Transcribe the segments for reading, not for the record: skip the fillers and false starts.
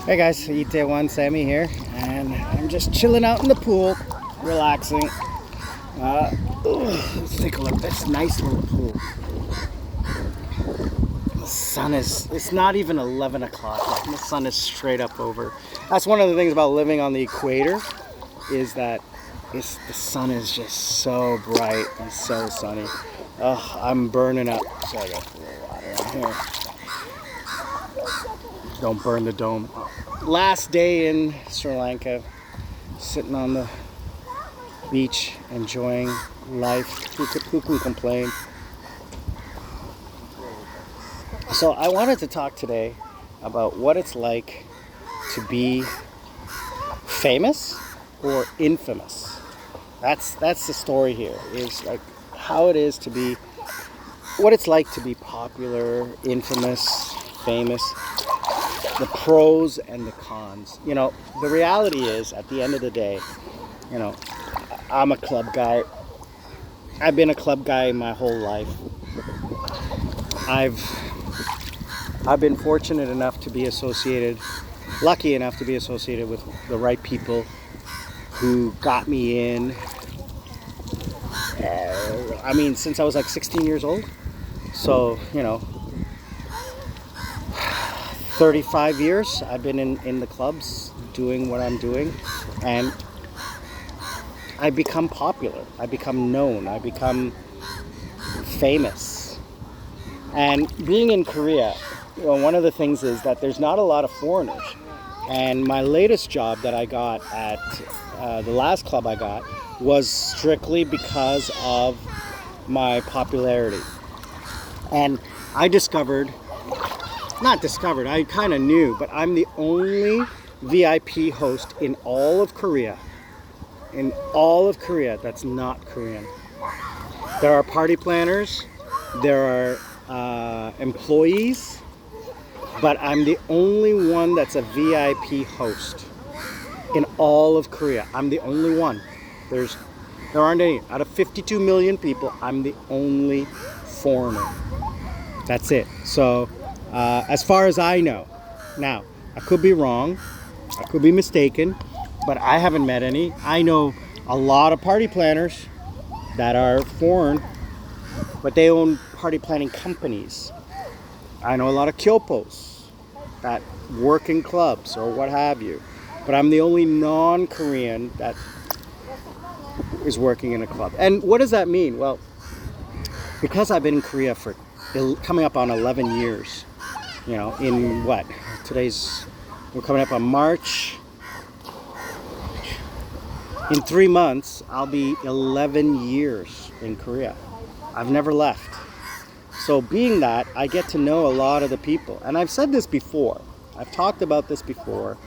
Hey guys, IT1 Sammy here, and I'm just chilling out in the pool, relaxing. Let's take a look at this nice little pool. The sun it's not even 11 o'clock, the sun is straight up over. That's one of the things about living on the equator, is that the sun is just so bright and so sunny. I'm burning up, so I got a little water on here. Don't burn the dome. Last day in Sri Lanka, sitting on the beach, enjoying life. Who can complain? So I wanted to talk today about what it's like to be famous or infamous. That's the story here, is like how it is to be, what it's like to be popular, infamous, famous, the pros and the cons. You know, the reality is, at the end of the day, you know, I'm a club guy. I've been a club guy my whole life. I've been fortunate enough to be associated, lucky enough to be associated with the right people who got me in. I mean, since I was like 16 years old. So, you know, 35 years I've been in the clubs doing what I'm doing, and I become popular, I become known, I become famous. And being in Korea, you know, one of the things is that there's not a lot of foreigners. And my latest job that I got at the last club I got was strictly because of my popularity. And I I kind of knew, but I'm the only VIP host in all of Korea. In all of Korea that's not Korean. There are party planners, there are employees, but I'm the only one that's a VIP host in all of Korea. I'm the only one. There aren't any. Out of 52 million people, I'm the only foreigner. That's it. So, as far as I know, now, I could be wrong, I could be mistaken, but I haven't met any. I know a lot of party planners that are foreign, but they own party planning companies. I know a lot of kyopos that work in clubs or what have you, but I'm the only non-Korean that is working in a club. And what does that mean? Well, because I've been in Korea for coming up on 11 years, you know, in what? We're coming up on March. In 3 months, I'll be 11 years in Korea. I've never left. So being that, I get to know a lot of the people. And I've said this before. I've talked about this before.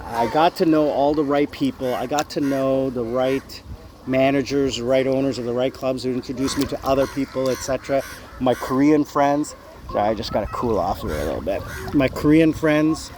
I got to know all the right people. I got to know the right managers, the right owners of the right clubs who introduced me to other people, etc. My Korean friends. Sorry, I just got to cool off here a little bit. My Korean friends,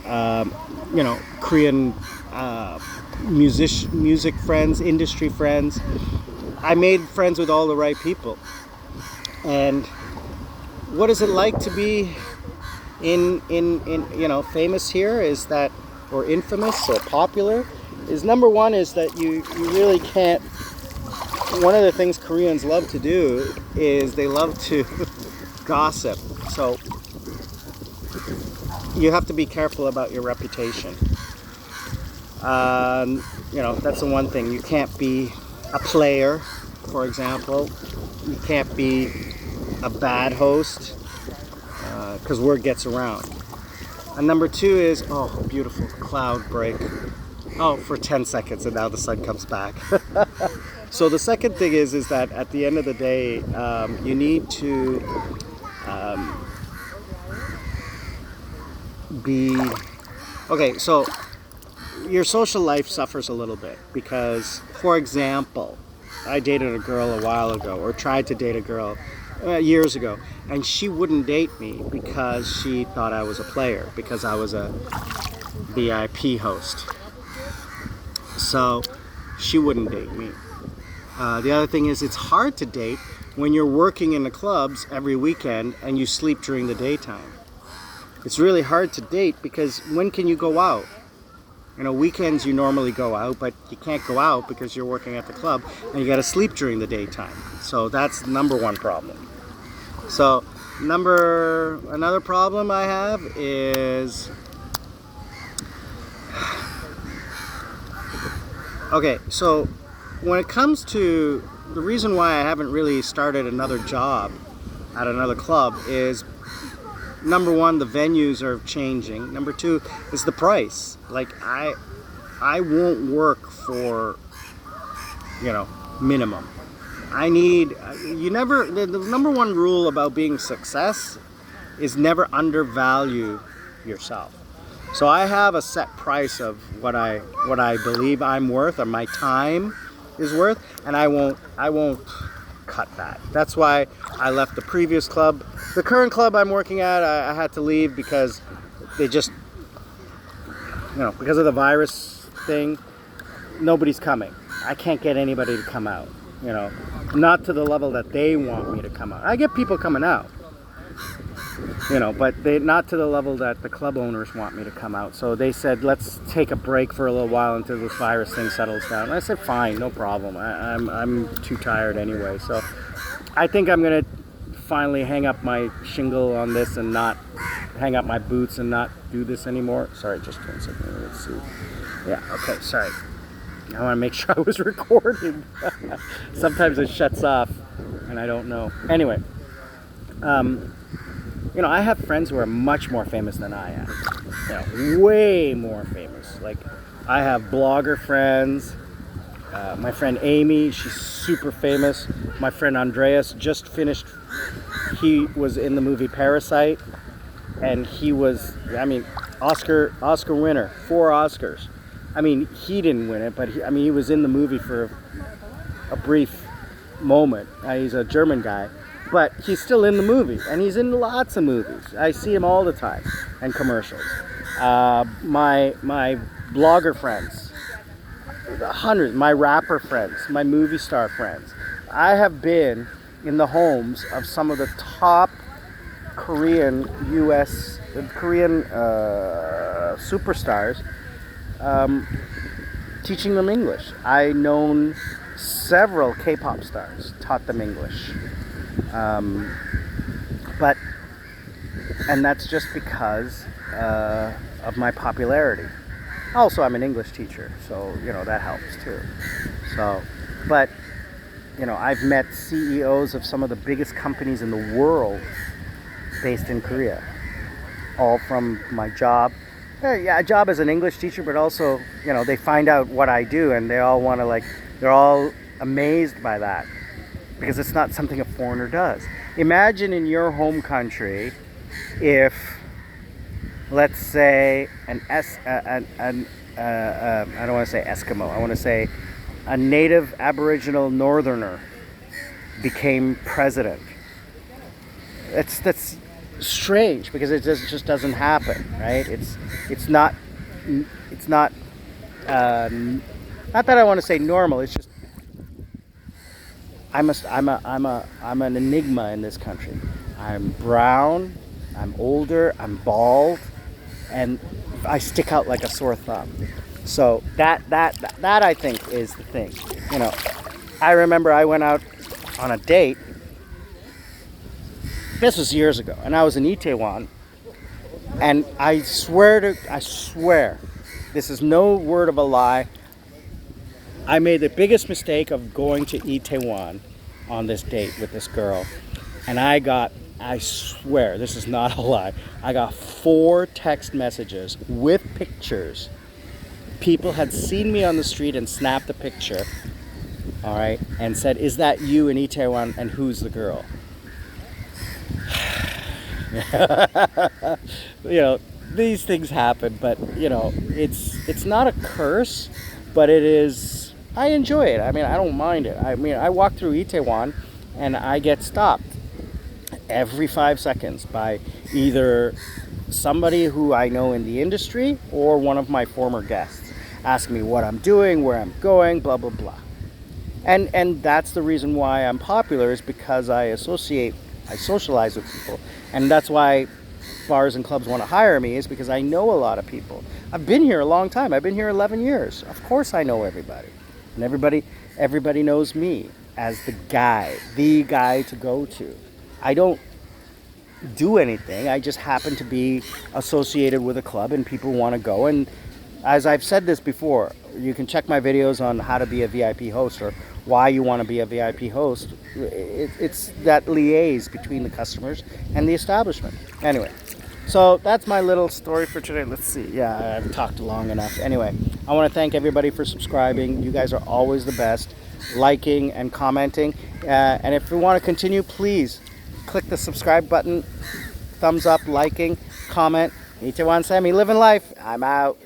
you know, Korean music friends, industry friends. I made friends with all the right people. And what is it like to be in you know, famous here, is that, or infamous or popular, is number one is that you really can't. One of the things Koreans love to do is they love to gossip. So you have to be careful about your reputation. You know, that's the one thing. You can't be a player, for example. You can't be a bad host, because word gets around. And number two is, oh, beautiful cloud break. Oh, for 10 seconds, and now the sun comes back. So the second thing is that at the end of the day, you need to be, okay, so your social life suffers a little bit because, for example, I dated a girl a while ago, or tried to date a girl years ago, and she wouldn't date me because she thought I was a player, because I was a VIP host. So she wouldn't date me. The other thing is, it's hard to date when you're working in the clubs every weekend and you sleep during the daytime. it's really hard to date because when can you go out? You know, weekends you normally go out, but you can't go out because you're working at the club and you got to sleep during the daytime. So that's number one problem. So another problem I have is, okay, so when it comes to the reason why I haven't really started another job at another club is, number one, the venues are changing. Number two is the price. Like I won't work for, you know, minimum. The number one rule about being success is never undervalue yourself. So I have a set price of what I believe I'm worth, or my time is worth, and I won't cut that. That's why I left the previous club. The current club I'm working at, I had to leave because they just, you know, because of the virus thing, nobody's coming. I can't get anybody to come out, you know, not to the level that they want me to come out. I get people coming out, you know, but not to the level that the club owners want me to come out. So they said, let's take a break for a little while until this virus thing settles down. And I said, fine, no problem. I'm too tired anyway. So I think I'm going to finally hang up my shingle on this and not hang up my boots and not do this anymore. Sorry, just 1 second. Let's see. Yeah, okay, sorry. I want to make sure I was recording. Sometimes it shuts off and I don't know. Anyway, you know, I have friends who are much more famous than I am. You know, way more famous. Like, I have blogger friends. My friend Amy, she's super famous. My friend Andreas just finished. He was in the movie Parasite, and he was, I mean, Oscar winner, 4 Oscars. I mean, he didn't win it, but he was in the movie for a brief moment. He's a German guy. But he's still in the movie, and he's in lots of movies. I see him all the time, and commercials. My blogger friends, hundreds, my rapper friends, my movie star friends. I have been in the homes of some of the top Korean superstars, teaching them English. I known several K-pop stars, taught them English. And that's just because of my popularity. Also, I'm an English teacher, so, you know, that helps too. So, but, you know, I've met CEOs of some of the biggest companies in the world based in Korea, all from my job. Yeah, a job as an English teacher, but also, you know, they find out what I do and they all want to, they're all amazed by that, because it's not something a foreigner does. Imagine in your home country if, let's say, I don't want to say Eskimo, I want to say a native Aboriginal Northerner became president. That's strange, because it just doesn't happen, right? It's not not that I want to say normal. It's just I'm an enigma in this country. I'm brown, I'm older, I'm bald, and I stick out like a sore thumb. So that I think is the thing. You know, I remember I went out on a date. This was years ago, and I was in Itaewon, and I swear, this is no word of a lie. I made the biggest mistake of going to Itaewon on this date with this girl, and I swear, this is not a lie, I got 4 text messages with pictures. People had seen me on the street and snapped a picture, all right, and said, "Is that you in Itaewon, and who's the girl?" You know, these things happen, but, you know, it's not a curse, but it is, I enjoy it. I mean, I don't mind it. I mean, I walk through Itaewon and I get stopped every 5 seconds by either somebody who I know in the industry or one of my former guests, asking me what I'm doing, where I'm going, blah, blah, blah. And that's the reason why I'm popular, is because I socialize with people. And that's why bars and clubs want to hire me is because I know a lot of people. I've been here a long time. I've been here 11 years. Of course I know everybody. And everybody knows me as the guy to go to. I don't do anything. I just happen to be associated with a club and people want to go. And as I've said this before, you can check my videos on how to be a VIP host or why you want to be a VIP host. It's that liaise between the customers and the establishment. Anyway, so that's my little story for today. Let's see. Yeah, I've talked long enough. Anyway, I want to thank everybody for subscribing. You guys are always the best. Liking and commenting. And if you want to continue, please click the subscribe button. Thumbs up, liking, comment. Itaewon Sammy, living life. I'm out.